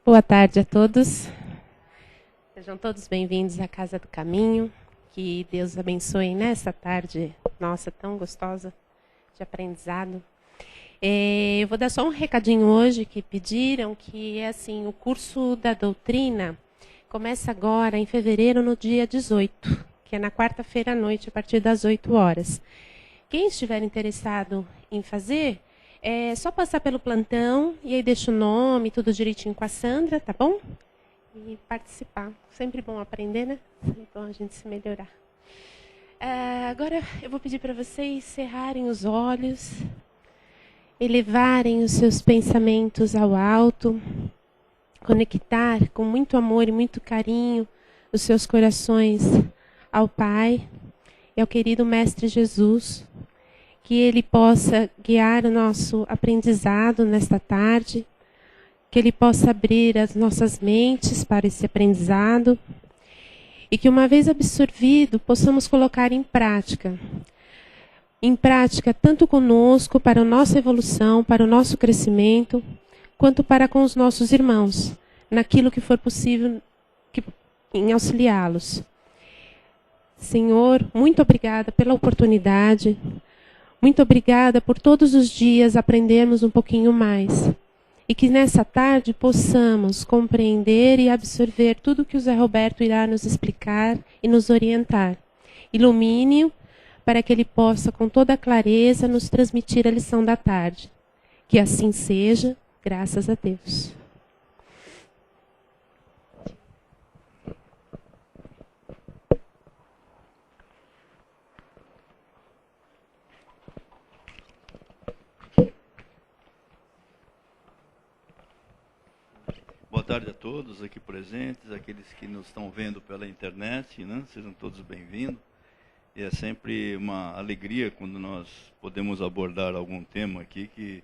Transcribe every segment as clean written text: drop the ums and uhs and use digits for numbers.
Boa tarde a todos. Sejam todos bem-vindos à Casa do Caminho. Que Deus abençoe nessa tarde, nossa, tão gostosa de aprendizado. Eu vou dar só um recadinho hoje que pediram, que é assim, o curso da doutrina começa agora em fevereiro, no dia 18, que é na quarta-feira à noite, a partir das 8 horas. Quem estiver interessado em fazer, é só passar pelo plantão e aí deixa o nome, tudo direitinho com a Sandra, tá bom? E participar. Sempre bom aprender, né? Sempre bom a gente se melhorar. Agora eu vou pedir para vocês cerrarem os olhos, elevarem os seus pensamentos ao alto, conectar com muito amor e muito carinho os seus corações ao Pai e ao querido Mestre Jesus, que Ele possa guiar o nosso aprendizado nesta tarde, que Ele possa abrir as nossas mentes para esse aprendizado e que, uma vez absorvido, possamos colocar em prática tanto conosco, para a nossa evolução, para o nosso crescimento, quanto para com os nossos irmãos, naquilo que for possível em auxiliá-los. Senhor, muito obrigada pela oportunidade, muito obrigada por todos os dias aprendermos um pouquinho mais. E que nessa tarde possamos compreender e absorver tudo que o Zé Roberto irá nos explicar e nos orientar. Ilumine-o para que ele possa, com toda clareza, nos transmitir a lição da tarde. Que assim seja, graças a Deus. Boa tarde a todos aqui presentes, aqueles que nos estão vendo pela internet, né? Sejam todos bem-vindos. E é sempre uma alegria quando nós podemos abordar algum tema aqui que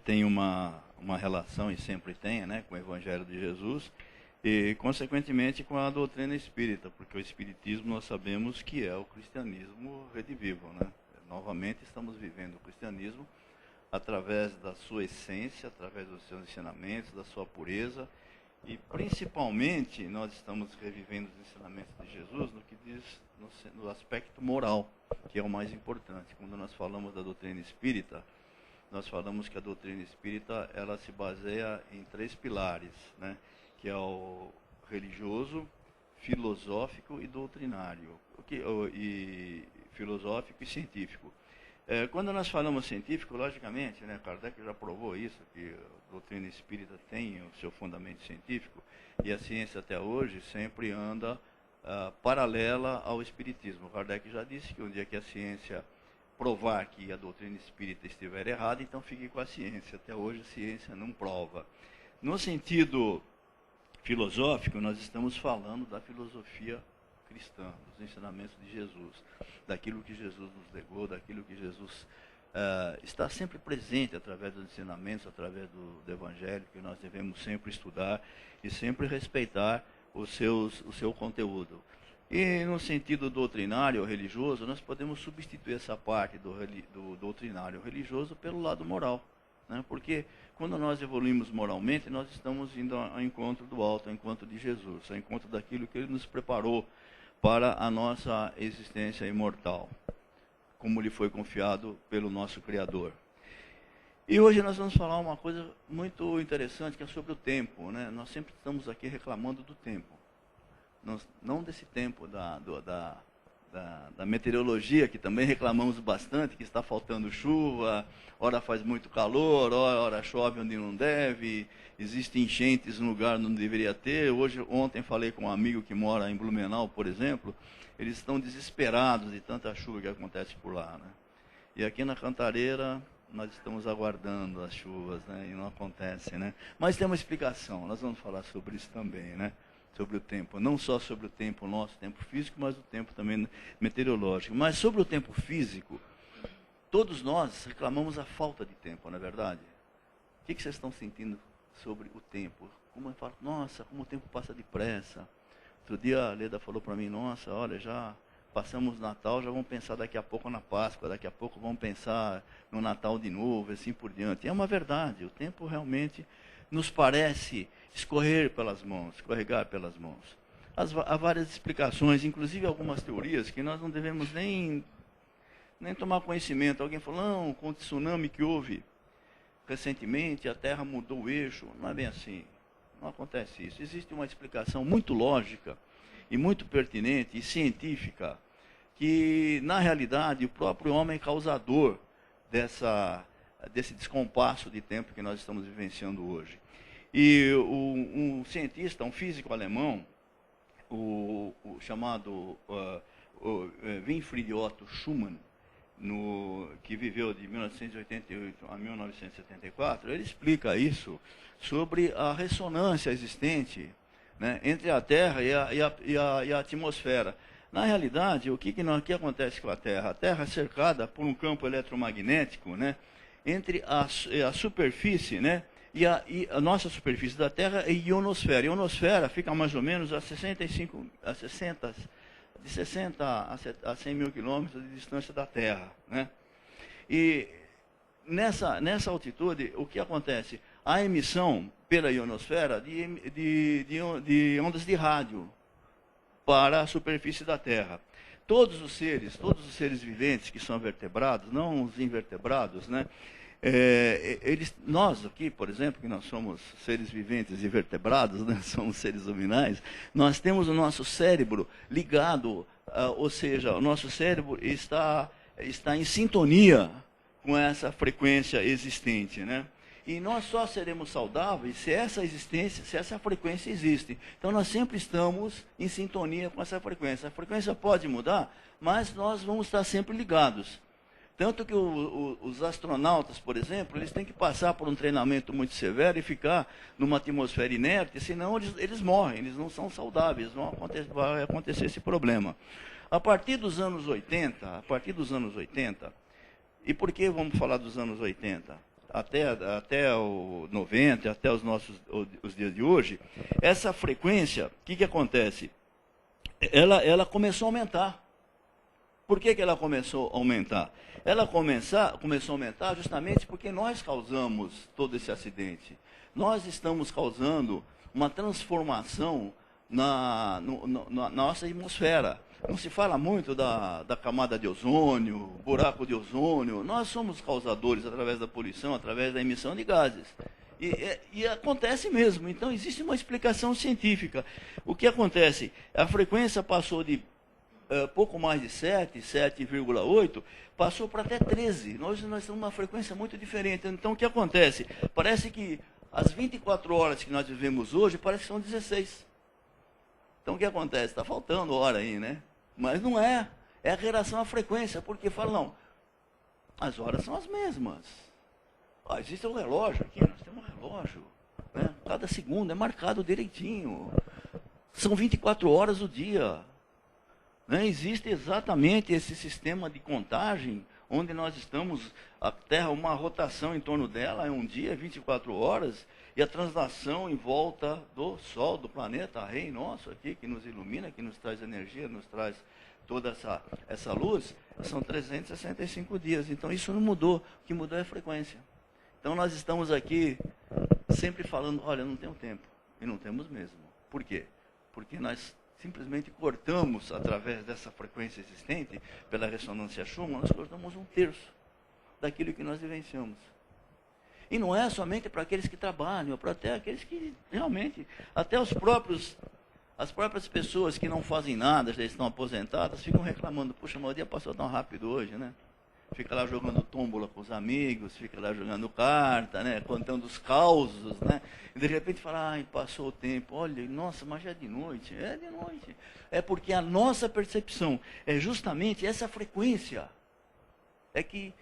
tem uma relação, e sempre tem, né, com o Evangelho de Jesus e, consequentemente, com a doutrina espírita, porque o espiritismo nós sabemos que é o cristianismo redivivo, né? Novamente estamos vivendo o cristianismo através da sua essência, através dos seus ensinamentos, da sua pureza, e principalmente nós estamos revivendo os ensinamentos de Jesus no que diz no aspecto moral, que é o mais importante. Quando nós falamos da doutrina espírita, nós falamos que a doutrina espírita ela se baseia em 3 pilares, né? Que é o religioso, filosófico e doutrinário, e filosófico e científico. Quando nós falamos científico, logicamente, né, Kardec já provou isso, que a doutrina espírita tem o seu fundamento científico, e a ciência até hoje sempre anda paralela ao espiritismo. Kardec já disse que um dia que a ciência provar que a doutrina espírita estiver errada, então fique com a ciência. Até hoje a ciência não prova. No sentido filosófico, nós estamos falando da filosofia cristã, dos ensinamentos de Jesus, daquilo que Jesus nos legou, daquilo que Jesus está sempre presente através dos ensinamentos, através do Evangelho, que nós devemos sempre estudar e sempre respeitar o seu conteúdo. E no sentido doutrinário ou religioso, nós podemos substituir essa parte do doutrinário religioso pelo lado moral, né? Porque quando nós evoluímos moralmente, nós estamos indo ao encontro do alto, ao encontro de Jesus, ao encontro daquilo que Ele nos preparou para a nossa existência imortal, como lhe foi confiado pelo nosso Criador. E hoje nós vamos falar uma coisa muito interessante, que é sobre o tempo, né? Nós sempre estamos aqui reclamando do tempo. Não desse tempo da meteorologia, que também reclamamos bastante, que está faltando chuva, ora faz muito calor, ora chove onde não deve, existem enchentes no lugar onde não deveria ter. Ontem falei com um amigo que mora em Blumenau, por exemplo, eles estão desesperados de tanta chuva que acontece por lá, né? E aqui na Cantareira nós estamos aguardando as chuvas, né? E não acontece, né? Mas tem uma explicação, nós vamos falar sobre isso também, né? Sobre o tempo, não só sobre o tempo nosso, tempo físico, mas o tempo também meteorológico. Mas sobre o tempo físico, todos nós reclamamos a falta de tempo, não é verdade? O que vocês estão sentindo sobre o tempo? Como eu falo, nossa, como o tempo passa depressa. Outro dia a Leda falou para mim, nossa, olha, já passamos o Natal, já vamos pensar daqui a pouco na Páscoa, daqui a pouco vamos pensar no Natal de novo, assim por diante. É uma verdade, o tempo realmente nos parece escorrer pelas mãos, escorregar pelas mãos. Há várias explicações, inclusive algumas teorias que nós não devemos nem tomar conhecimento. Alguém falou, não, com o tsunami que houve recentemente, a Terra mudou o eixo. Não é bem assim, não acontece isso. Existe uma explicação muito lógica e muito pertinente e científica, que na realidade o próprio homem é causador desse descompasso de tempo que nós estamos vivenciando hoje. E um cientista, um físico alemão, o chamado Winfried Otto Schumann, que viveu de 1988 a 1974, ele explica isso sobre a ressonância existente, né, entre a Terra e a atmosfera. Na realidade, o que acontece com a Terra? A Terra é cercada por um campo eletromagnético, né, entre a superfície, né, e a nossa superfície da Terra é a ionosfera. A ionosfera fica mais ou menos de 60 a 100 mil quilômetros de distância da Terra, né? E nessa altitude, o que acontece? A emissão pela ionosfera de ondas de rádio para a superfície da Terra. Todos os seres viventes que são vertebrados, não os invertebrados, né? Nós aqui, por exemplo, que nós somos seres viventes e vertebrados, né, somos seres luminais, nós temos o nosso cérebro ligado, ou seja, o nosso cérebro está em sintonia com essa frequência existente, né? E nós só seremos saudáveis se essa frequência existe. Então nós sempre estamos em sintonia com essa frequência. A frequência pode mudar, mas nós vamos estar sempre ligados. Tanto que os astronautas, por exemplo, eles têm que passar por um treinamento muito severo e ficar numa atmosfera inerte, senão eles morrem, eles não são saudáveis, vai acontecer esse problema. A partir dos anos 80, e por que vamos falar dos anos 80? Até o 90, até os dias de hoje, essa frequência, o que acontece? Ela começou a aumentar. Por que ela começou a aumentar? Ela começou a aumentar justamente porque nós causamos todo esse acidente. Nós estamos causando uma transformação na nossa atmosfera. Não se fala muito da camada de ozônio, buraco de ozônio. Nós somos causadores através da poluição, através da emissão de gases. E acontece mesmo. Então existe uma explicação científica. O que acontece? A frequência passou de pouco mais de 7,8, passou para até 13. Nós temos uma frequência muito diferente. Então, o que acontece? Parece que as 24 horas que nós vivemos hoje, parece que são 16. Então, o que acontece? Está faltando hora aí, né? Mas não é. É a relação à frequência, porque falam, não, as horas são as mesmas. Existe um relógio aqui, nós temos um relógio, né? Cada segundo é marcado direitinho. São 24 horas o dia. Né? Existe exatamente esse sistema de contagem, onde nós estamos, a Terra, uma rotação em torno dela, é um dia, 24 horas, e a translação em volta do Sol, do planeta, Rei nosso aqui, que nos ilumina, que nos traz energia, nos traz toda essa luz, são 365 dias. Então isso não mudou, o que mudou é a frequência. Então nós estamos aqui sempre falando, olha, não tenho tempo, e não temos mesmo. Por quê? Porque nós simplesmente cortamos, através dessa frequência existente, pela ressonância Schumann, nós cortamos 1/3 daquilo que nós vivenciamos. E não é somente para aqueles que trabalham, é para até aqueles que realmente, até as próprias pessoas que não fazem nada, já estão aposentadas, ficam reclamando, puxa, mas o dia passou tão rápido hoje, né? Fica lá jogando tômbola com os amigos, fica lá jogando carta, né? Contando os causos, né? E de repente fala, ai, passou o tempo, olha, nossa, mas já é de noite. É de noite. É porque a nossa percepção é justamente essa frequência. É que,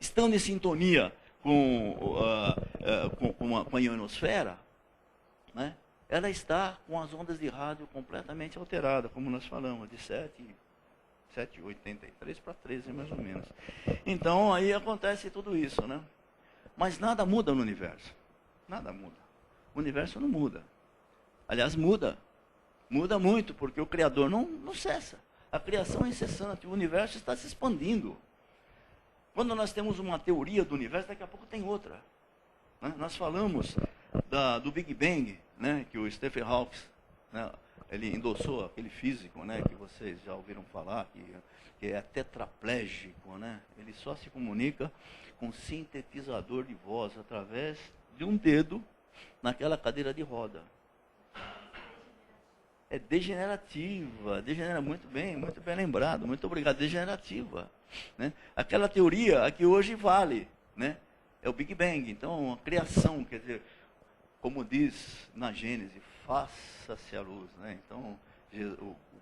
estando em sintonia com a ionosfera, né? Ela está com as ondas de rádio completamente alteradas, como nós falamos, de 7,83 para 13, mais ou menos. Então, aí acontece tudo isso, né? Mas nada muda no universo. Nada muda. O universo não muda. Aliás, muda. Muda muito, porque o Criador não cessa. A criação é incessante. O universo está se expandindo. Quando nós temos uma teoria do universo, daqui a pouco tem outra. Né? Nós falamos do Big Bang, né, que o Stephen Hawking, né, ele endossou, aquele físico, né, que vocês já ouviram falar, que é tetraplégico, né, ele só se comunica com sintetizador de voz através de um dedo naquela cadeira de roda. É degenerativa, degenera muito bem lembrado, muito obrigado, degenerativa. Né? Aquela teoria que hoje vale, né? É o Big Bang, então a criação, quer dizer, como diz na Gênesis, faça-se a luz. Né? Então,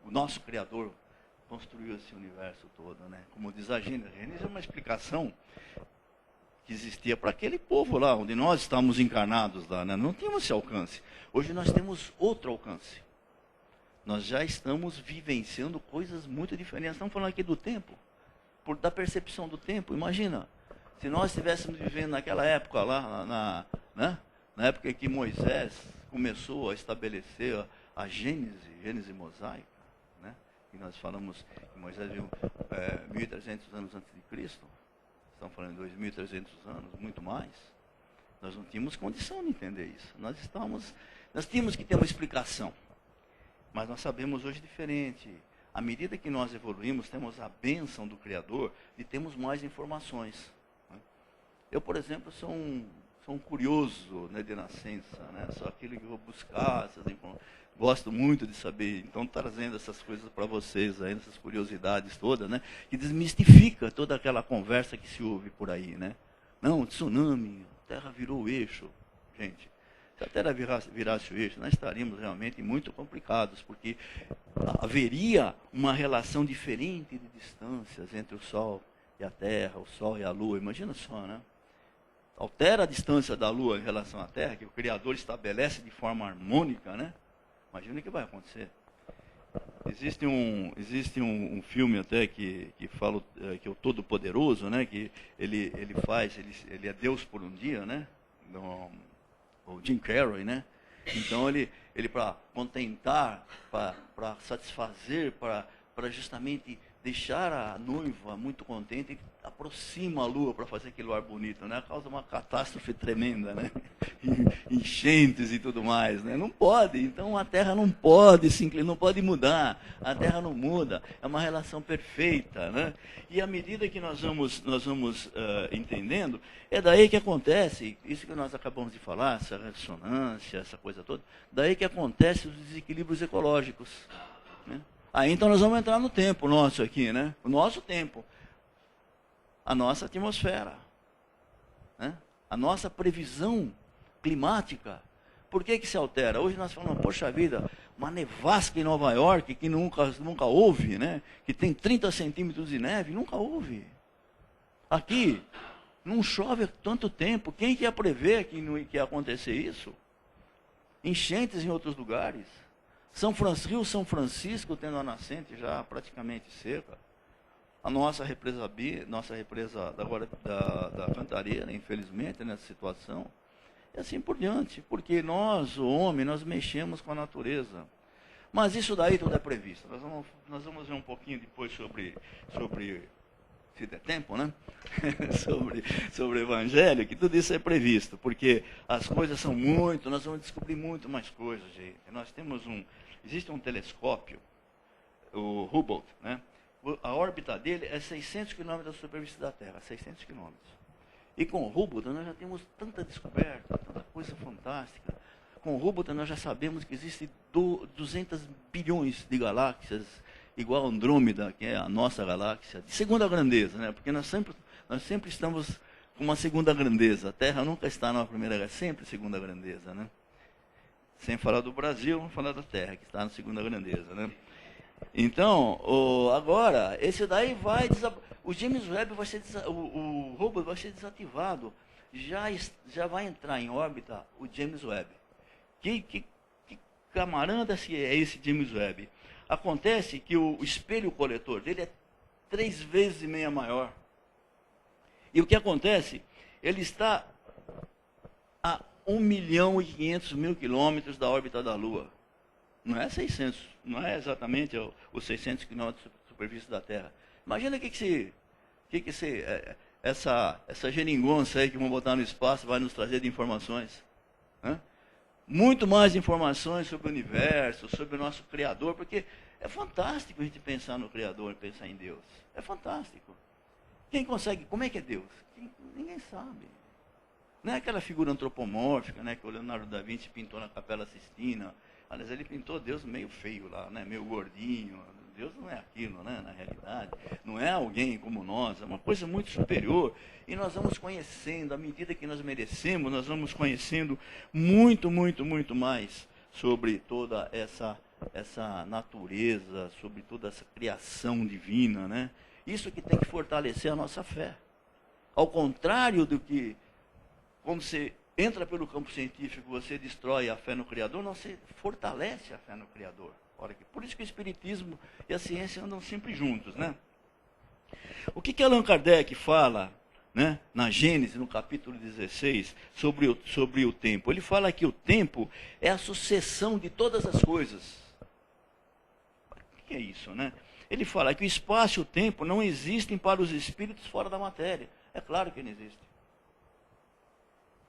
o nosso Criador construiu esse universo todo. Né? Como diz a Gênesis é uma explicação que existia para aquele povo lá, onde nós estávamos encarnados lá. Né? Não tínhamos esse alcance. Hoje nós temos outro alcance. Nós já estamos vivenciando coisas muito diferentes. Estamos falando aqui do tempo, da percepção do tempo. Imagina, se nós estivéssemos vivendo naquela época lá, né? Na época em que Moisés começou a estabelecer a Gênese mosaica, né? E nós falamos que Moisés viu 1.300 anos antes de Cristo. Estamos falando de 2.300 anos, muito mais. Nós não tínhamos condição de entender isso. Nós tínhamos que ter uma explicação. Mas nós sabemos hoje diferente. À medida que nós evoluímos, temos a bênção do Criador de termos mais informações. Eu, por exemplo, sou um curioso, né, de nascença. Né? Sou aquele que vou buscar essas informações. Gosto muito de saber. Então, trazendo essas coisas para vocês, aí, essas curiosidades todas, né, que desmistifica toda aquela conversa que se ouve por aí. Né? Não, tsunami, a Terra virou o eixo. Gente, se a Terra virasse o eixo, nós estaríamos realmente muito complicados, porque haveria uma relação diferente de distâncias entre o Sol e a Terra, o Sol e a Lua. Imagina só, né? Altera a distância da Lua em relação à Terra, que o Criador estabelece de forma harmônica, né? Imagina o que vai acontecer. Existe um filme até que fala que é o Todo-Poderoso, né? Que ele é Deus por um dia, né? O Jim Carrey, né? Então ele para contentar, para satisfazer, para justamente deixar a noiva muito contente, aproxima a lua para fazer aquele ar bonito, né? Causa uma catástrofe tremenda, né? Enchentes e tudo mais, né? Não pode, então a Terra não pode se inclinar, não pode mudar, a Terra não muda, é uma relação perfeita, né? E à medida que nós vamos entendendo, é daí que acontece, isso que nós acabamos de falar, essa ressonância, essa coisa toda, daí que acontece os desequilíbrios ecológicos, né? Aí então nós vamos entrar no tempo nosso aqui, né? O nosso tempo, a nossa atmosfera, né? A nossa previsão climática. Por que se altera? Hoje nós falamos, poxa vida, uma nevasca em Nova York que nunca houve, né? Que tem 30 centímetros de neve, nunca houve. Aqui não chove há tanto tempo. Quem que ia prever que ia acontecer isso? Enchentes em outros lugares. Rio São Francisco tendo a nascente já praticamente seca. A nossa represa da Cantareira, infelizmente, nessa situação. E assim por diante. Porque nós, o homem, nós mexemos com a natureza. Mas isso daí tudo é previsto. Nós vamos ver um pouquinho depois sobre se der tempo, né? sobre o Evangelho, que tudo isso é previsto. Porque as coisas são nós vamos descobrir muito mais coisas, gente. Existe um telescópio, o Hubble, né? A órbita dele é 600 quilômetros da superfície da Terra, 600 quilômetros. E com o Hubble nós já temos tanta descoberta, tanta coisa fantástica. Com o Hubble nós já sabemos que existem 200 bilhões de galáxias, igual a Andrômeda, que é a nossa galáxia, de segunda grandeza, né? Porque nós sempre estamos com uma segunda grandeza. A Terra nunca está na primeira, é sempre segunda grandeza, né? Sem falar do Brasil, vamos falar da Terra, que está na segunda grandeza, né? Então, agora, esse daí o James Webb vai ser o Hubble vai ser desativado. Já vai entrar em órbita o James Webb. Que camarada é esse James Webb? Acontece que o espelho coletor dele é 3,5 vezes maior. E o que acontece? Ele está a 1.500.000 quilômetros da órbita da Lua. Não é 600, não é exatamente os 600 quilômetros de superfície da Terra. Imagina essa geringonça aí que vão botar no espaço vai nos trazer de informações. Né? muito mais informações sobre o universo, sobre o nosso Criador, porque é fantástico a gente pensar no Criador, pensar em Deus. É fantástico. Quem consegue, como é que é Deus? Ninguém sabe. Não é aquela figura antropomórfica, né, que o Leonardo da Vinci pintou na Capela Sistina. Aliás, ele pintou Deus meio feio lá, né, meio gordinho. Deus não é aquilo, né, na realidade. Não é alguém como nós, é uma coisa muito superior. E nós vamos conhecendo, à medida que nós merecemos, nós vamos conhecendo muito, muito, muito mais sobre toda essa natureza, sobre toda essa criação divina, né? Isso que tem que fortalecer a nossa fé. Ao contrário do que, quando você entra pelo campo científico, você destrói a fé no Criador, não, você fortalece a fé no Criador. Por isso que o Espiritismo e a ciência andam sempre juntos, né? O que Allan Kardec fala, né, na Gênesis, no capítulo 16, sobre o tempo? Ele fala que o tempo é a sucessão de todas as coisas. O que é isso, né? Ele fala que o espaço e o tempo não existem para os espíritos fora da matéria. É claro que não existe.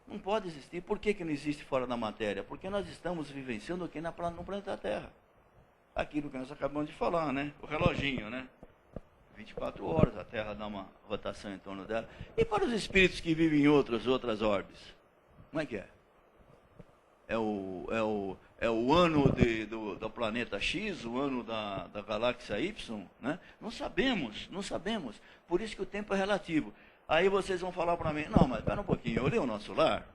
Não pode existir. Por que não existe fora da matéria? Porque nós estamos vivenciando aqui no planeta Terra. Aquilo que nós acabamos de falar, né? O reloginho, né? 24 horas, a Terra dá uma rotação em torno dela. E para os espíritos que vivem em outras órbes? Como é que é? É o ano do planeta X, o ano da galáxia Y, né? Não sabemos. Por isso que o tempo é relativo. Aí vocês vão falar para mim, não, mas espera um pouquinho, eu li o Nosso Lar.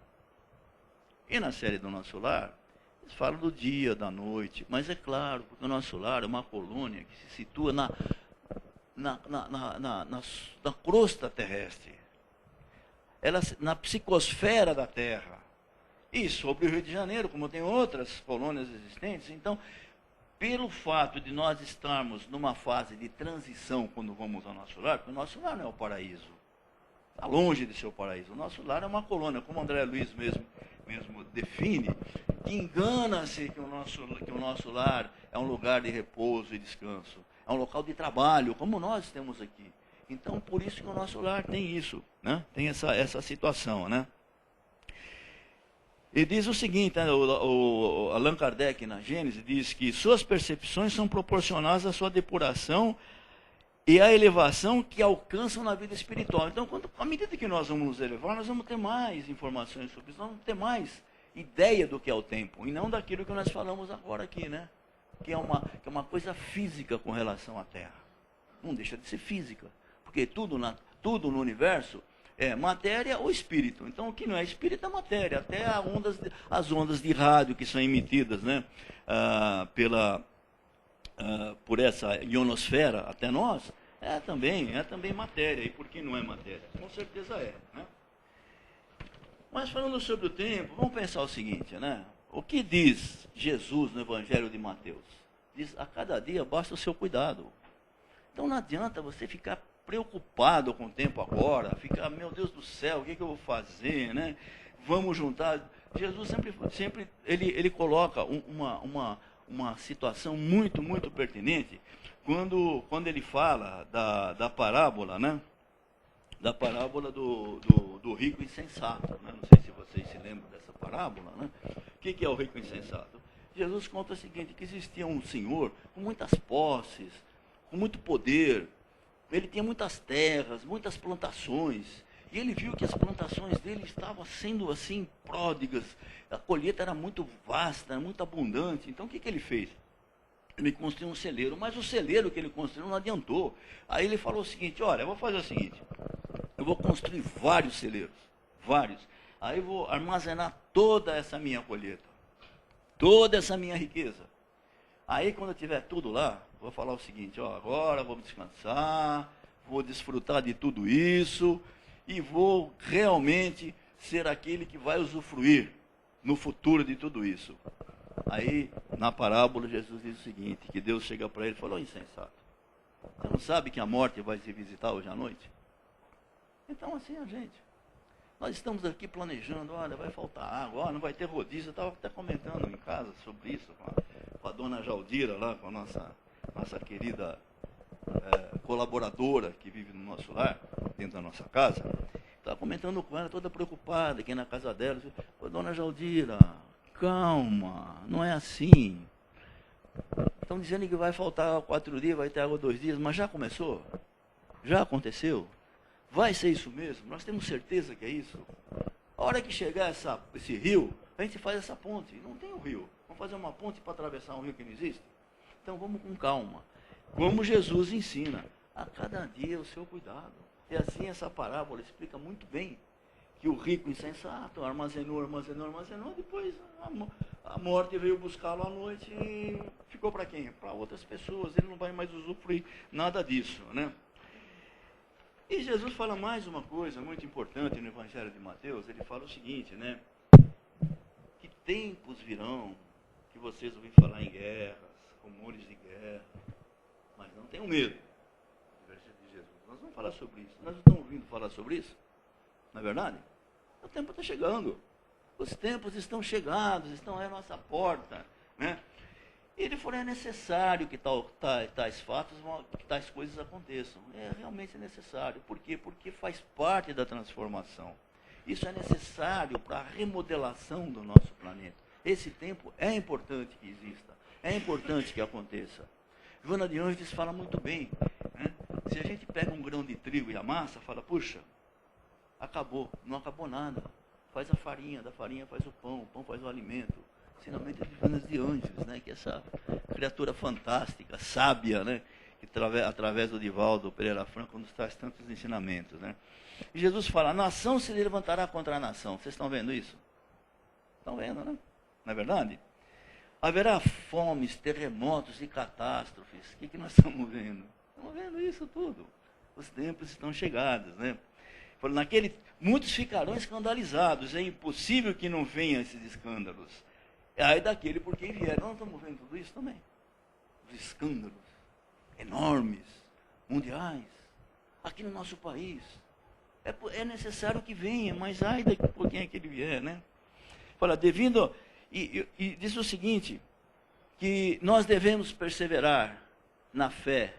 E na série do Nosso Lar, eles falam do dia, da noite. Mas é claro, porque o Nosso Lar é uma colônia que se situa na crosta terrestre. Ela, na psicosfera da Terra. E sobre o Rio de Janeiro, como tem outras colônias existentes. Então, pelo fato de nós estarmos numa fase de transição quando vamos ao Nosso Lar, porque o Nosso Lar não é o paraíso. Está longe de ser o paraíso. O Nosso Lar é uma colônia, como o André Luiz mesmo define, que engana-se que o nosso lar é um lugar de repouso e descanso. É um local de trabalho, como nós temos aqui. Então, por isso que o Nosso Lar tem isso, né? Tem essa situação, né? E diz o seguinte, né, o Allan Kardec, na Gênesis, diz que suas percepções são proporcionais à sua depuração e à elevação que alcançam na vida espiritual. Então, à medida que nós vamos nos elevar, nós vamos ter mais informações sobre isso, nós vamos ter mais ideia do que é o tempo, e não daquilo que nós falamos agora aqui, né? Que é uma coisa física com relação à Terra. Não deixa de ser física, porque tudo no universo é matéria ou espírito. Então, o que não é espírito é matéria. Até as ondas de rádio que são emitidas, né, por essa ionosfera até nós, é também matéria. E por que não é matéria? Com certeza é, né? Mas falando sobre o tempo, vamos pensar o seguinte, né? O que diz Jesus no Evangelho de Mateus? Diz, a cada dia basta o seu cuidado. Então não adianta você ficar preocupado com o tempo agora, ficar, meu Deus do céu, o que eu vou fazer, né? Vamos juntar. Jesus sempre ele coloca uma situação muito, muito pertinente quando ele fala da parábola, né? Da parábola do rico insensato, né? Não sei se vocês se lembram dessa parábola, né? O que é o rico insensato? Jesus conta o seguinte, que existia um senhor com muitas posses, com muito poder. Ele tinha muitas terras, muitas plantações, e ele viu que as plantações dele estavam sendo assim pródigas, a colheita era muito vasta, era muito abundante. Então o que ele fez? Ele construiu um celeiro, mas o celeiro que ele construiu não adiantou. Aí ele falou o seguinte, olha, eu vou fazer o seguinte, eu vou construir vários celeiros, vários. Aí eu vou armazenar toda essa minha colheita, toda essa minha riqueza. Aí quando eu tiver tudo lá, vou falar o seguinte, ó, agora vou descansar, vou desfrutar de tudo isso e vou realmente ser aquele que vai usufruir no futuro de tudo isso. Aí, na parábola, Jesus diz o seguinte, que Deus chega para ele e falou, insensato, você não sabe que a morte vai te visitar hoje à noite? Então, assim, nós estamos aqui planejando, olha, vai faltar água, olha, não vai ter rodízio. Eu estava até comentando em casa sobre isso, com a dona Jaldira lá, com a nossa querida colaboradora que vive no nosso lar, dentro da nossa casa. Estava comentando com ela, toda preocupada, aqui na casa dela. Dona Jaldira, calma, não é assim. Estão dizendo que vai faltar 4 dias, vai ter água 2 dias, mas já começou? Já aconteceu? Vai ser isso mesmo? Nós temos certeza que é isso? A hora que chegar esse rio, a gente faz essa ponte. Não tem um rio. Vamos fazer uma ponte para atravessar um rio que não existe? Então vamos com calma. Como Jesus ensina, a cada dia o seu cuidado. E assim essa parábola explica muito bem que o rico insensato armazenou, depois a morte veio buscá-lo à noite e ficou para quem? Para outras pessoas, ele não vai mais usufruir nada disso, né? E Jesus fala mais uma coisa muito importante no Evangelho de Mateus, ele fala o seguinte, né? Que tempos virão que vocês ouvem falar em guerras, rumores de guerra, mas não tenham medo. De Jesus. Nós vamos falar sobre isso. Nós estamos ouvindo falar sobre isso? Não é verdade? O tempo está chegando. Os tempos estão chegados, estão à nossa porta, né? E ele falou, é necessário que tais fatos, que tais coisas aconteçam. É realmente necessário. Por quê? Porque faz parte da transformação. Isso é necessário para a remodelação do nosso planeta. Esse tempo é importante que exista. É importante que aconteça. Joana de Ângeles fala muito bem, né? Se a gente pega um grão de trigo e amassa, fala, puxa, acabou. Não acabou nada. Faz a farinha, da farinha faz o pão faz o alimento. Ensinamento de Joana de Ângeles, né? Que é essa criatura fantástica, sábia, né? Que através do Divaldo Pereira Franco nos traz tantos ensinamentos, né? E Jesus fala, a nação se levantará contra a nação. Vocês estão vendo isso? Estão vendo, né? Não é verdade? Haverá fomes, terremotos e catástrofes. O que nós estamos vendo? Estamos vendo isso tudo. Os tempos estão chegados, né? Muitos ficarão escandalizados. É impossível que não venham esses escândalos. Aí daquele por quem vier. Nós estamos vendo tudo isso também. Os escândalos enormes, mundiais, aqui no nosso país. É necessário que venha, mas ai daqui por quem é que ele vier, né? Fala, e diz o seguinte, que nós devemos perseverar na fé,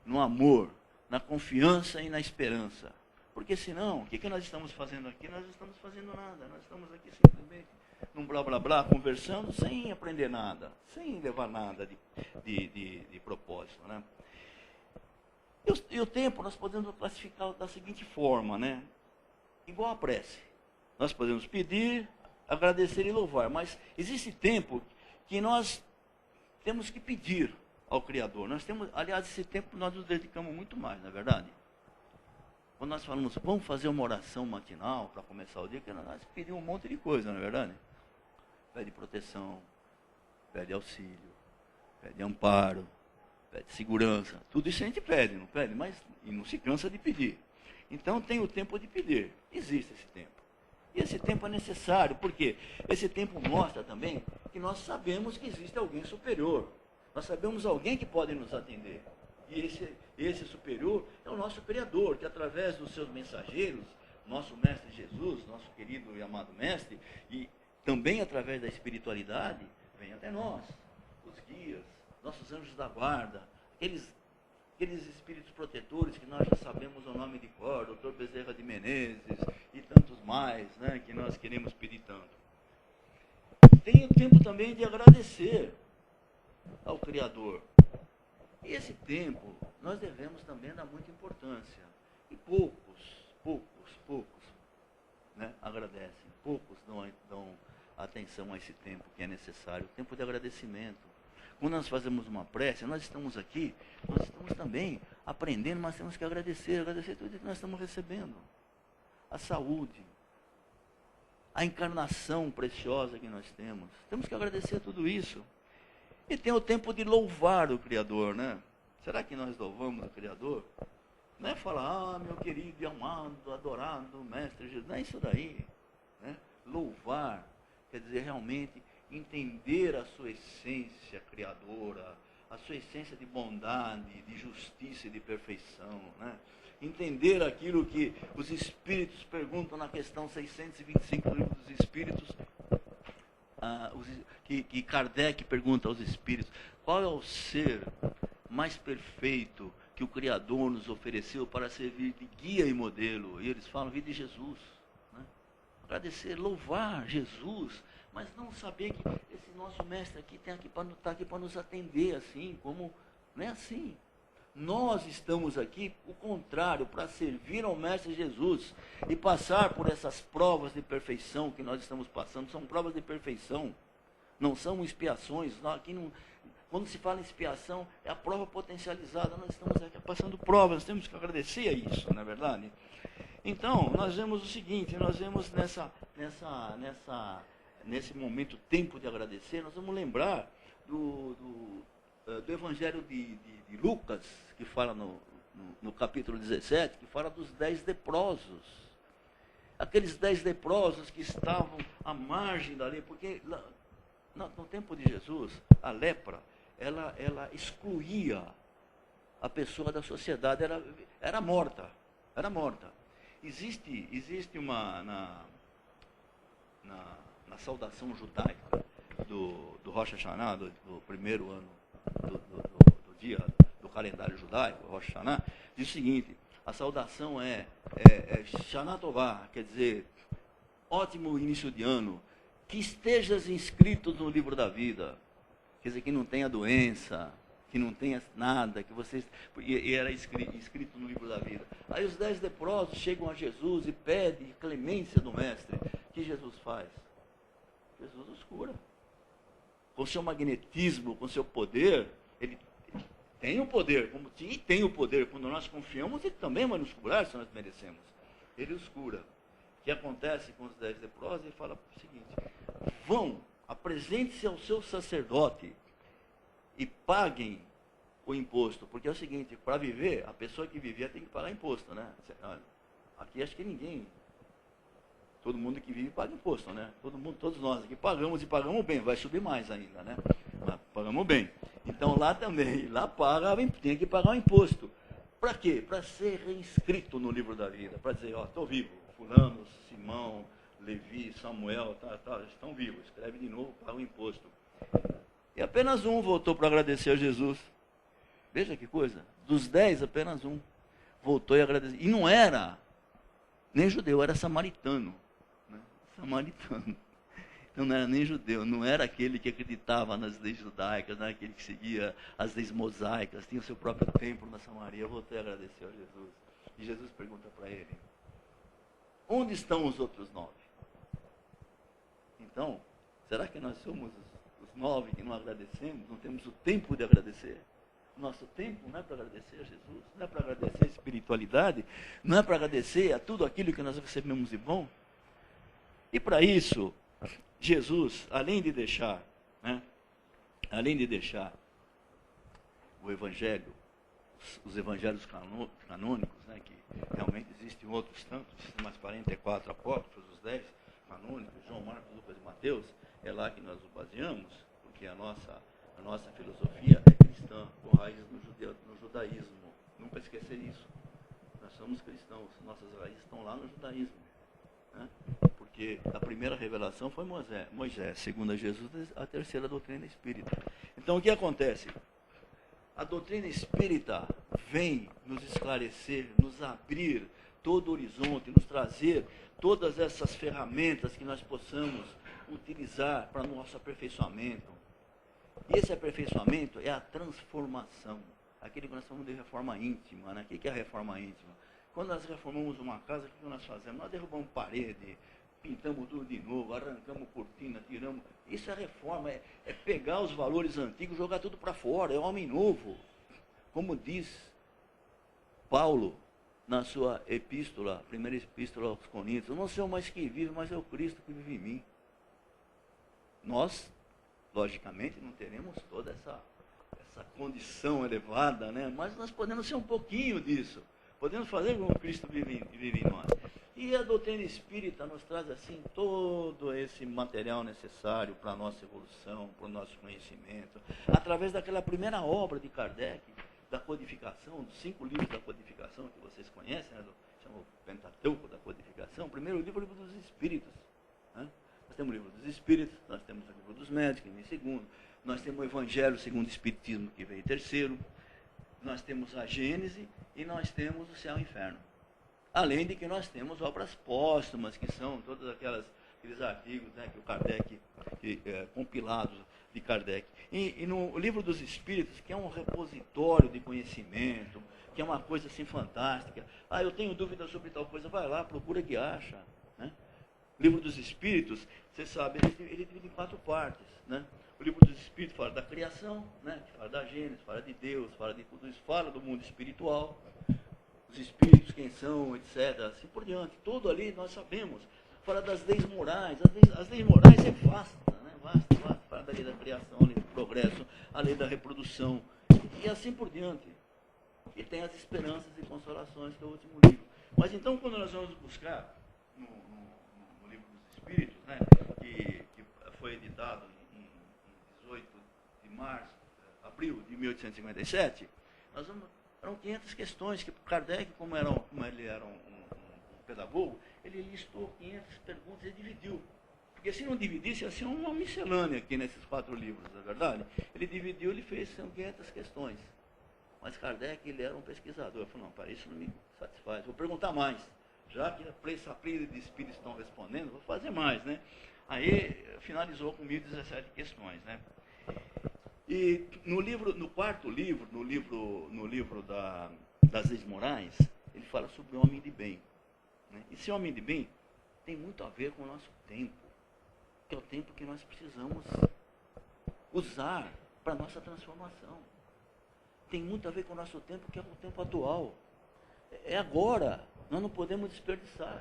no amor, na confiança e na esperança. Porque senão, o que nós estamos fazendo aqui? Nós não estamos fazendo nada. Nós estamos aqui simplesmente num blá blá blá, conversando, sem aprender nada, sem levar nada de propósito, né? E o tempo nós podemos classificar da seguinte forma, né? Igual a prece. Nós podemos pedir, agradecer e louvar, mas existe tempo que nós temos que pedir ao Criador. Aliás, esse tempo nós nos dedicamos muito mais, não é verdade? Quando nós falamos, vamos fazer uma oração matinal para começar o dia, que nós pedimos um monte de coisa, não é verdade? Pede proteção, pede auxílio, pede amparo, pede segurança. Tudo isso a gente pede, não pede? Mas e não se cansa de pedir. Então tem o tempo de pedir. Existe esse tempo. E esse tempo é necessário, porque esse tempo mostra também que nós sabemos que existe alguém superior. Nós sabemos alguém que pode nos atender. E esse superior é o nosso Criador, que através dos seus mensageiros, nosso Mestre Jesus, nosso querido e amado Mestre, e também através da espiritualidade, vem até nós, os guias, nossos anjos da guarda, aqueles espíritos protetores que nós já sabemos o nome de cor, Dr. Bezerra de Menezes e tantos mais, né, que nós queremos pedir tanto. Tem o tempo também de agradecer ao Criador. E esse tempo nós devemos também dar muita importância. E poucos, né, agradecem. Poucos dão atenção a esse tempo que é necessário, o tempo de agradecimento. Quando nós fazemos uma prece, nós estamos aqui, nós estamos também aprendendo, mas temos que agradecer tudo que nós estamos recebendo. A saúde, a encarnação preciosa que nós temos. Temos que agradecer tudo isso. E tem o tempo de louvar o Criador, né? Será que nós louvamos o Criador? Não é falar, meu querido e amado, adorado Mestre Jesus. Não é isso daí, né? Louvar quer dizer realmente entender a sua essência criadora, a sua essência de bondade, de justiça e de perfeição, né? Entender aquilo que os Espíritos perguntam na questão 625 do Livro dos Espíritos, que Kardec pergunta aos Espíritos, qual é o ser mais perfeito que o Criador nos ofereceu para servir de guia e modelo? E eles falam, vida de Jesus. Né? Agradecer, louvar Jesus, mas não saber que esse nosso mestre aqui está aqui para nos atender assim, como não é assim. Nós estamos aqui, o contrário, para servir ao Mestre Jesus e passar por essas provas de perfeição que nós estamos passando. São provas de perfeição, não são expiações. Aqui não, quando se fala em expiação, é a prova potencializada. Nós estamos aqui passando provas, nós temos que agradecer a isso, não é verdade? Então, nós vemos o seguinte, nós vemos nesse momento, tempo de agradecer, nós vamos lembrar do Evangelho de Lucas, que fala no capítulo 17, que fala dos 10 leprosos. Aqueles 10 leprosos que estavam à margem da lei, porque no tempo de Jesus, a lepra, ela excluía a pessoa da sociedade, era morta. Existe uma, na saudação judaica do Rosh Hashanah, do primeiro ano do dia do calendário judaico, Rosh Hashanah, diz o seguinte: a saudação é Shana Tová, quer dizer, ótimo início de ano, que estejas inscrito no livro da vida, quer dizer, que não tenha doença, que não tenha nada, que você... E era escrito no livro da vida. Aí os 10 leprosos chegam a Jesus e pedem clemência do mestre. O que Jesus faz? Jesus os cura. Com seu magnetismo, com seu poder, ele tem o poder, como tem o poder. Quando nós confiamos, ele também vai nos curar se nós merecemos. Ele os cura. O que acontece com os 10 leprosos? Ele fala o seguinte: vão, apresente-se ao seu sacerdote e paguem o imposto. Porque é o seguinte, para viver, a pessoa que vivia tem que pagar imposto, né? Aqui acho que ninguém... Todo mundo que vive paga imposto, né? Todos nós aqui pagamos, e pagamos bem, vai subir mais ainda, né? Mas pagamos bem. Então lá também, tem que pagar o imposto. Para quê? Para ser reinscrito no livro da vida, para dizer, ó, estou vivo, fulano, Simão, Levi, Samuel, estão vivos, escreve de novo, paga o imposto. E apenas um voltou para agradecer a Jesus. Veja que coisa, dos 10, apenas um voltou e agradeceu. E não era nem judeu, era samaritano. Samaritano. Então não era nem judeu, não era aquele que acreditava nas leis judaicas, não era aquele que seguia as leis mosaicas, tinha o seu próprio templo na Samaria. Voltei a agradecer a Jesus. E Jesus pergunta para ele: onde estão os outros 9? Então, será que nós somos os 9 que não agradecemos? Não temos o tempo de agradecer? Nosso tempo não é para agradecer a Jesus, não é para agradecer a espiritualidade, não é para agradecer a tudo aquilo que nós recebemos de bom. E para isso, Jesus, além de deixar o Evangelho, os Evangelhos canônicos, né, que realmente existem outros tantos, mais 44 apócrifos, os 10 canônicos, João, Marcos, Lucas e Mateus, é lá que nós nos baseamos, porque a nossa filosofia é cristã, com raízes no judaísmo. Nunca esquecer isso. Nós somos cristãos, nossas raízes estão lá no judaísmo. Né? Porque a primeira revelação foi Moisés, segunda Jesus, a terceira a doutrina espírita. Então o que acontece? A doutrina espírita vem nos esclarecer, nos abrir todo o horizonte, nos trazer todas essas ferramentas que nós possamos utilizar para o nosso aperfeiçoamento. E esse aperfeiçoamento é a transformação, aquele que nós chamamos de reforma íntima. Né? O que é a reforma íntima? Quando nós reformamos uma casa, o que nós fazemos? Nós derrubamos parede, pintamos tudo de novo, arrancamos cortina, tiramos. Isso é reforma, é pegar os valores antigos, jogar tudo para fora, é homem novo. Como diz Paulo na sua epístola, primeira epístola aos Coríntios: não sou mais quem vive, mas é o Cristo que vive em mim. Nós, logicamente, não teremos toda essa condição elevada, né? Mas nós podemos ser um pouquinho disso. Podemos fazer como Cristo vive em nós. E a doutrina espírita nos traz assim todo esse material necessário para a nossa evolução, para o nosso conhecimento, através daquela primeira obra de Kardec, da codificação, dos 5 livros da codificação que vocês conhecem, né? Chama o Pentateuco da codificação. O primeiro livro é o livro dos Espíritos. Né? Nós temos o livro dos Espíritos, nós temos o livro dos Médicos, que vem em segundo. Nós temos o Evangelho segundo o Espiritismo, que vem em terceiro. Nós temos a Gênese e nós temos o Céu e o Inferno. Além de que nós temos obras póstumas, que são todas aquelas aqueles artigos, né, que o Kardec, compilados de Kardec. E no Livro dos Espíritos, que é um repositório de conhecimento, que é uma coisa assim fantástica. Ah, eu tenho dúvida sobre tal coisa, vai lá, procura que acha. Né? O Livro dos Espíritos, você sabe, ele divide em 4 partes. Né? O Livro dos Espíritos fala da criação, né? Que fala da Gênesis, fala de Deus, fala de tudo isso, fala do mundo espiritual, os espíritos, quem são, etc. Assim por diante. Tudo ali nós sabemos. Fala das leis morais. As leis morais é vasta, né? Vasta. Fala da lei da criação, a lei do progresso, a lei da reprodução, e assim por diante. E tem as esperanças e consolações, que é o último livro. Mas então, quando nós vamos buscar no Livro dos Espíritos, né, que foi editado em 18 de março, abril de 1857, eram 500 questões que Kardec, como ele era um pedagogo, ele listou 500 perguntas e dividiu. Porque se não dividisse, ia ser uma miscelânea aqui nesses 4 livros, não é verdade? Ele dividiu, ele fez, são 500 questões. Mas Kardec, ele era um pesquisador. Ele falou, não, para isso não me satisfaz, vou perguntar mais. Já que essa trilha de espíritos estão respondendo, vou fazer mais, né? Aí finalizou com 1017 questões, né? E no quarto livro, no livro das leis morais, ele fala sobre o homem de bem. Né? Esse homem de bem tem muito a ver com o nosso tempo, que é o tempo que nós precisamos usar para a nossa transformação. Tem muito a ver com o nosso tempo, que é o tempo atual. É agora, nós não podemos desperdiçar.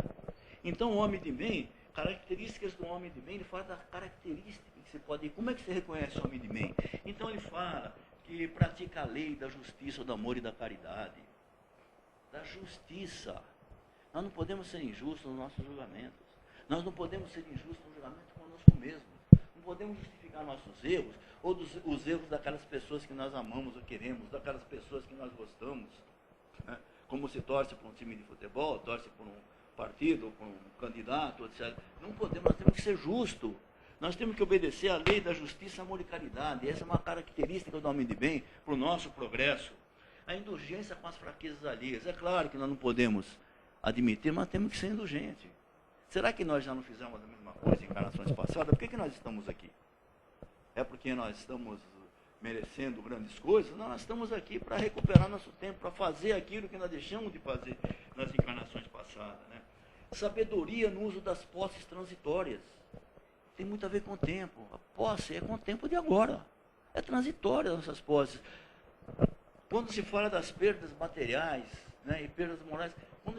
Então, o homem de bem, características do homem de bem, ele fala da característica que você pode... Como é que você reconhece o homem de bem? Então, ele fala que pratica a lei da justiça, do amor e da caridade. Da justiça. Nós não podemos ser injustos nos nossos julgamentos. Nós não podemos ser injustos no julgamento conosco mesmos. Não podemos justificar nossos erros, ou os erros daquelas pessoas que nós amamos ou queremos, daquelas pessoas que nós gostamos. Né? Como se torce por um time de futebol, torce por um partido, por um candidato, etc. Não podemos, nós temos que ser justos. Nós temos que obedecer à lei da justiça, amor e caridade. Essa é uma característica do homem de bem para o nosso progresso. A indulgência com as fraquezas alheias. É claro que nós não podemos admitir, mas temos que ser indulgentes. Será que nós já não fizemos a mesma coisa em encarnações passadas? Por que nós estamos aqui? É porque nós estamos merecendo grandes coisas? Não, nós estamos aqui para recuperar nosso tempo, para fazer aquilo que nós deixamos de fazer nas encarnações passadas. Né? Sabedoria no uso das posses transitórias. Tem muito a ver com o tempo. A posse é com o tempo de agora. É transitória as nossas posses. Quando se fala das perdas materiais, né, e perdas morais, quando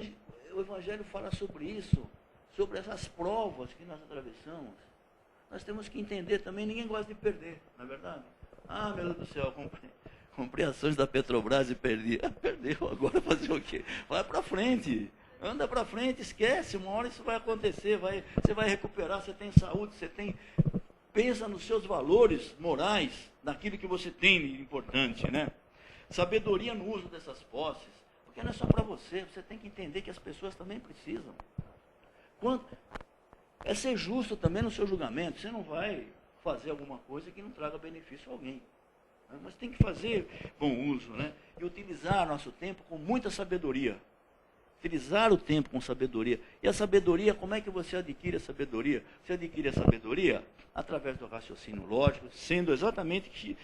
o Evangelho fala sobre isso, sobre essas provas que nós atravessamos, nós temos que entender também, ninguém gosta de perder, não é verdade? Ah, meu Deus do céu, comprei ações da Petrobras e perdi. Perdeu, agora fazer o quê? Vai para frente, anda para frente, esquece, uma hora isso vai acontecer, você vai recuperar, você tem saúde, pensa nos seus valores morais, naquilo que você tem de importante, né? Sabedoria no uso dessas posses, porque não é só para você tem que entender que as pessoas também precisam. É ser justo também no seu julgamento. Você não vai fazer alguma coisa que não traga benefício a alguém. Né? Mas tem que fazer bom uso, né? E utilizar nosso tempo com muita sabedoria. Utilizar o tempo com sabedoria. E a sabedoria, como é que você adquire a sabedoria? Você adquire a sabedoria através do raciocínio lógico, sendo exatamente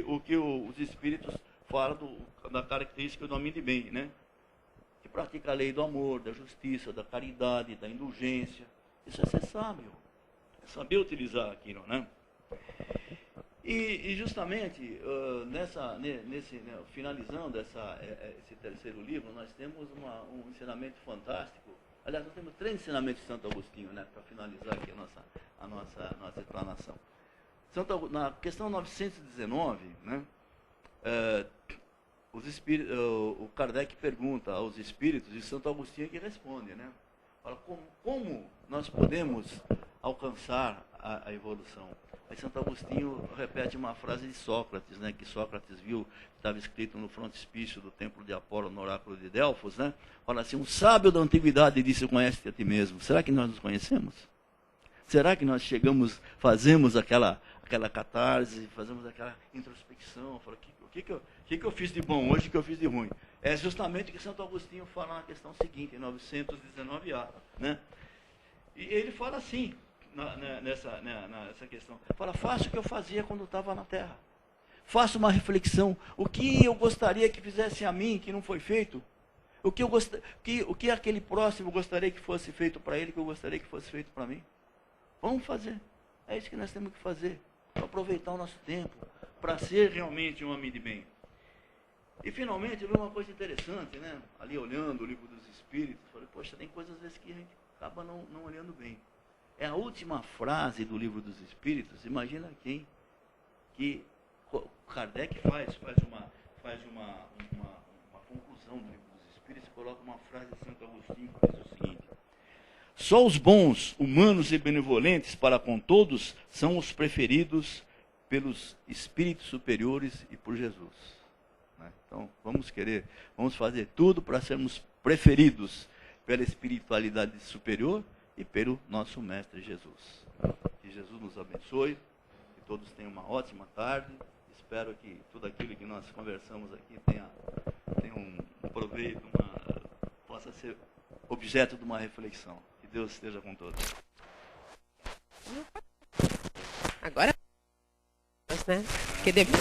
o que os espíritos falam da característica do homem de bem, né? Que pratica a lei do amor, da justiça, da caridade, da indulgência. Isso é ser sábio. É saber utilizar aquilo, né? E justamente, finalizando esse terceiro livro, nós temos um ensinamento fantástico. Aliás, nós temos 3 ensinamentos de Santo Agostinho, né? Para finalizar aqui a nossa explanação. Na questão 919, né? O Kardec pergunta aos espíritos, e Santo Agostinho que responde, né? Fala, como nós podemos alcançar a evolução? Aí Santo Agostinho repete uma frase de Sócrates, né? Que Sócrates viu, que estava escrito no frontispício do templo de Apolo, no oráculo de Delfos, né? Fala assim, um sábio da antiguidade disse, conhece-te a ti mesmo. Será que nós nos conhecemos? Será que nós fazemos aquela catarse, fazemos aquela introspecção, fala, o que eu fiz de bom hoje, o que eu fiz de ruim? É justamente o que Santo Agostinho fala na questão seguinte, em 919A. Né? E ele fala assim, nessa questão. Fala, faça o que eu fazia quando estava na Terra. Faça uma reflexão. O que eu gostaria que fizesse a mim, que não foi feito? O que aquele próximo gostaria que fosse feito para ele, que eu gostaria que fosse feito para mim? Vamos fazer. É isso que nós temos que fazer. Para aproveitar o nosso tempo. Para ser realmente um homem de bem. E finalmente eu vi uma coisa interessante, né? Ali olhando o livro dos Espíritos, falei, poxa, tem coisas às vezes que a gente acaba não olhando bem. É a última frase do livro dos Espíritos, imagina quem que Kardec faz uma conclusão do livro dos Espíritos, coloca uma frase de Santo Agostinho que diz o seguinte: só os bons, humanos e benevolentes para com todos são os preferidos pelos espíritos superiores e por Jesus. Então, vamos fazer tudo para sermos preferidos pela espiritualidade superior e pelo nosso Mestre Jesus. Que Jesus nos abençoe, que todos tenham uma ótima tarde. Espero que tudo aquilo que nós conversamos aqui tenha um proveito, possa ser objeto de uma reflexão. Que Deus esteja com todos. Agora, né? Porque depois...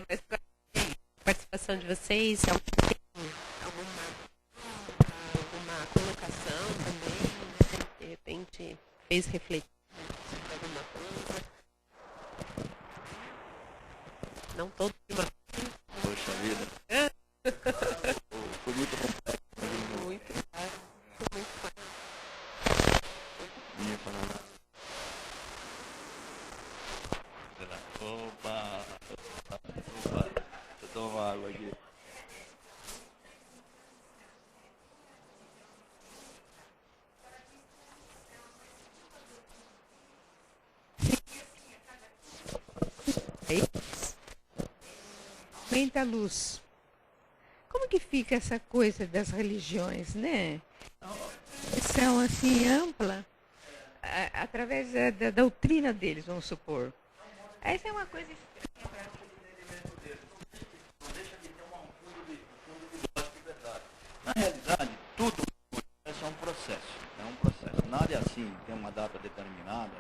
mas a participação de vocês, alguma colocação também, né? De repente fez refletir sobre alguma coisa. Não todo de uma vez. Poxa vida. Foi muito complexo. Muito fácil. Muito fácil. Não ia falar nada. Opa! Deixa eu tomar uma água aqui. Muita luz. Como que fica essa coisa das religiões, né? São assim ampla, através da doutrina deles, vamos supor. Essa é uma coisa estranha. Não deixa de ter um fundo de verdade. Na realidade, tudo é um processo. É um processo. Nada é assim, tem uma data determinada.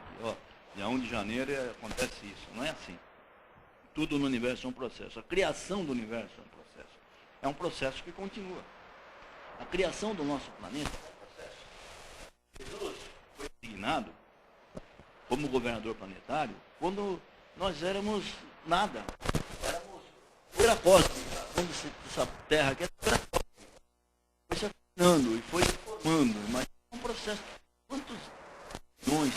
Dia 1 de janeiro acontece isso. Não é assim. Tudo no universo é um processo. A criação do universo é um processo. É um processo que continua. A criação do nosso planeta é um processo. Jesus foi designado como governador planetário quando nós éramos nada. Éramos poeira cósmica. Quando essa terra aqui é poeira cósmica. Foi se afinando e foi se formando. Mas é um processo. Quantos milhões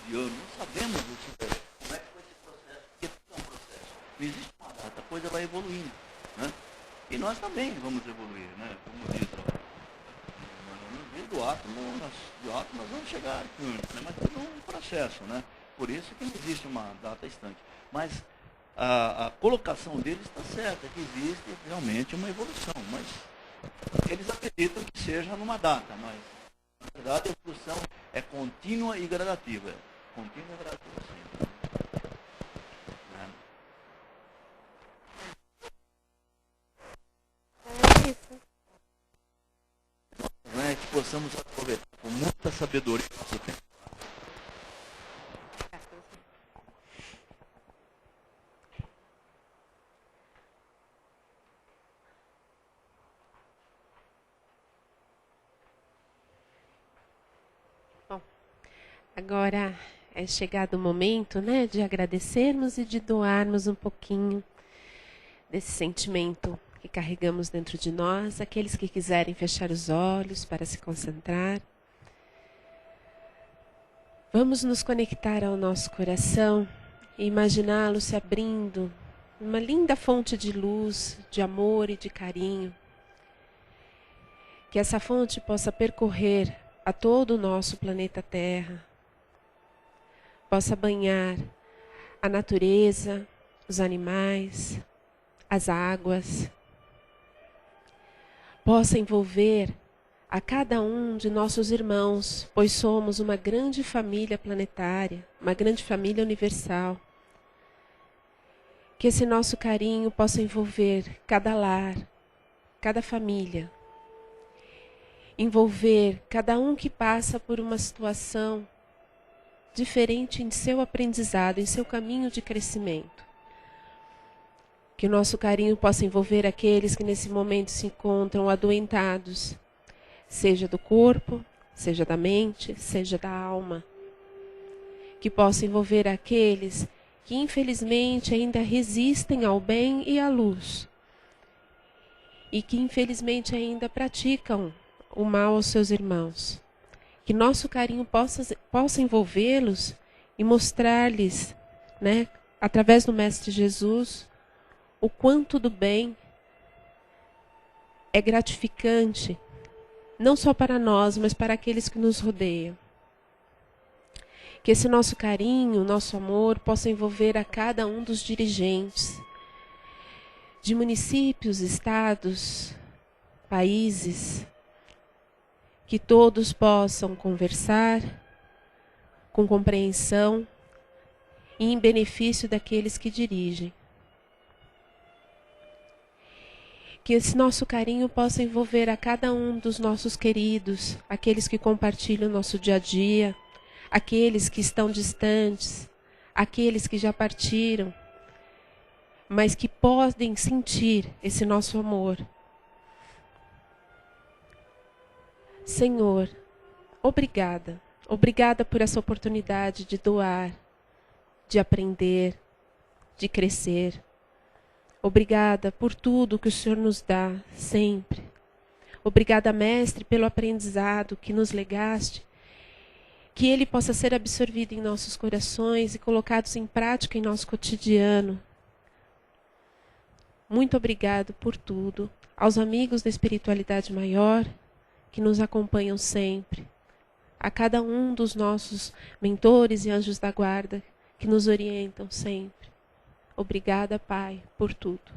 de anos? Não sabemos como é que foi esse processo. Porque tudo é um processo. Não existe uma data. A coisa vai evoluindo. Né? E nós também vamos evoluir. Né? Como diz do átomo, nós vamos chegar aqui, né? Mas tudo é um processo, né? Por isso que não existe uma data instante. Mas a colocação deles está certa, que existe realmente uma evolução, mas eles acreditam que seja numa data, mas na verdade a evolução é contínua e gradativa. Contínua e gradativa sempre. É isso. Né, que possamos aproveitar com muita sabedoria o nosso tempo. Bom, agora é chegado o momento, né, de agradecermos e de doarmos um pouquinho desse sentimento que carregamos dentro de nós. Aqueles que quiserem fechar os olhos para se concentrar. Vamos nos conectar ao nosso coração e imaginá-lo se abrindo, uma linda fonte de luz, de amor e de carinho. Que essa fonte possa percorrer a todo o nosso planeta Terra, possa banhar a natureza, os animais, as águas, possa envolver a cada um de nossos irmãos, pois somos uma grande família planetária, uma grande família universal. Que esse nosso carinho possa envolver cada lar, cada família. envolver cada um que passa por uma situação diferente em seu aprendizado, em seu caminho de crescimento. Que o nosso carinho possa envolver aqueles que nesse momento se encontram adoentados, seja do corpo, seja da mente, seja da alma. Que possa envolver aqueles que infelizmente ainda resistem ao bem e à luz, e que infelizmente ainda praticam o mal aos seus irmãos. Que nosso carinho possa envolvê-los e mostrar-lhes, né, através do Mestre Jesus, o quanto do bem é gratificante, não só para nós, mas para aqueles que nos rodeiam. Que esse nosso carinho, nosso amor, possa envolver a cada um dos dirigentes de municípios, estados, países, que todos possam conversar com compreensão e em benefício daqueles que dirigem. Que esse nosso carinho possa envolver a cada um dos nossos queridos, aqueles que compartilham o nosso dia a dia, aqueles que estão distantes, aqueles que já partiram, mas que podem sentir esse nosso amor. Senhor, obrigada. Obrigada por essa oportunidade de doar, de aprender, de crescer. Obrigada por tudo que o Senhor nos dá, sempre. Obrigada, Mestre, pelo aprendizado que nos legaste, que ele possa ser absorvido em nossos corações e colocados em prática em nosso cotidiano. Muito obrigado por tudo. Aos amigos da espiritualidade maior, que nos acompanham sempre. A cada um dos nossos mentores e anjos da guarda, que nos orientam sempre. Obrigada, Pai, por tudo.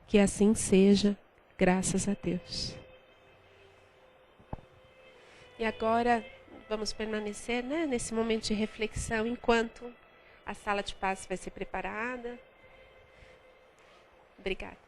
Que assim seja, graças a Deus. E agora vamos permanecer, né, nesse momento de reflexão, enquanto a sala de passe vai ser preparada. Obrigada.